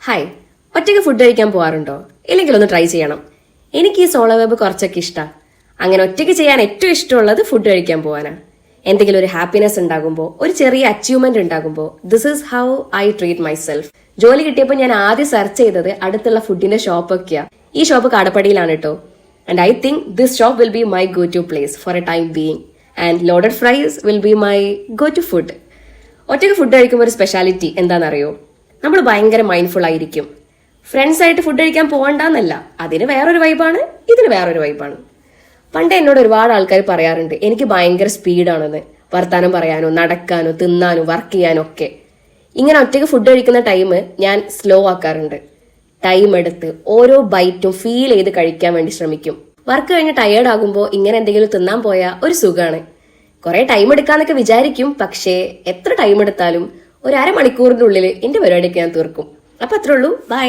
Hi, ഒറ്റയ്ക്ക് food കഴിക്കാൻ പോകാറുണ്ടോ? ഇല്ലെങ്കിൽ ഒന്ന് ട്രൈ ചെയ്യണം. എനിക്ക് ഈ സോളോ വെബ് കുറച്ചൊക്കെ ഇഷ്ടമാണ്. അങ്ങനെ ഒറ്റയ്ക്ക് ചെയ്യാൻ ഏറ്റവും ഇഷ്ടമുള്ളത് ഫുഡ് കഴിക്കാൻ പോകാനാണ്. എന്തെങ്കിലും ഒരു ഹാപ്പിനെസ് ഉണ്ടാകുമ്പോൾ, ഒരു ചെറിയ അച്ചീവ്മെന്റ് ഉണ്ടാകുമ്പോൾ, this is how I treat myself. ജോലി കിട്ടിയപ്പോൾ ഞാൻ ആദ്യം സെർച്ച് ചെയ്തത് അടുത്തുള്ള ഫുഡിന്റെ ഷോപ്പൊക്കെയാണ്. ഈ ഷോപ്പ് കാടപ്പടിയിലാണ് കേട്ടോ. And I think this shop will be my go to place for a time being. And loaded fries will be my go to food. ഒറ്റയ്ക്ക് ഫുഡ് കഴിക്കുമ്പോൾ ഒരു സ്പെഷ്യാലിറ്റി എന്താണെന്നറിയോ? നമ്മൾ ഭയങ്കര മൈൻഡ്ഫുൾ ആയിരിക്കും. ഫ്രണ്ട്സ് ആയിട്ട് ഫുഡ് കഴിക്കാൻ പോകണ്ടെന്നല്ല, അതിന് വേറൊരു വൈബാണ്, ഇതിന് വേറൊരു വൈബാണ്. പണ്ട് എന്നോട് ഒരുപാട് ആൾക്കാർ പറയാറുണ്ട് എനിക്ക് ഭയങ്കര സ്പീഡാണെന്ന്, വർത്താനം പറയാനോ നടക്കാനോ തിന്നാനോ വർക്ക് ചെയ്യാനോ ഒക്കെ. ഇങ്ങനെ ഒറ്റയ്ക്ക് ഫുഡ് കഴിക്കുന്ന ടൈം ഞാൻ സ്ലോ ആക്കാറുണ്ട്. ടൈം എടുത്ത് ഓരോ ബൈറ്റും ഫീൽ ചെയ്ത് കഴിക്കാൻ വേണ്ടി ശ്രമിക്കും. വർക്ക് കഴിഞ്ഞ് ടയേർഡ് ആകുമ്പോൾ ഇങ്ങനെ എന്തെങ്കിലും തിന്നാൻ പോയാൽ ഒരു സുഖമാണ്. കുറെ ടൈം എടുക്കാന്നൊക്കെ വിചാരിക്കും, പക്ഷേ എത്ര ടൈം എടുത്താലും ഒരു അരമണിക്കൂറിന്റെ ഉള്ളിൽ എന്റെ പരിപാടിയൊക്കെ ഞാൻ തീർക്കും. അപ്പൊ അത്രേ ഉള്ളൂ. ബൈ.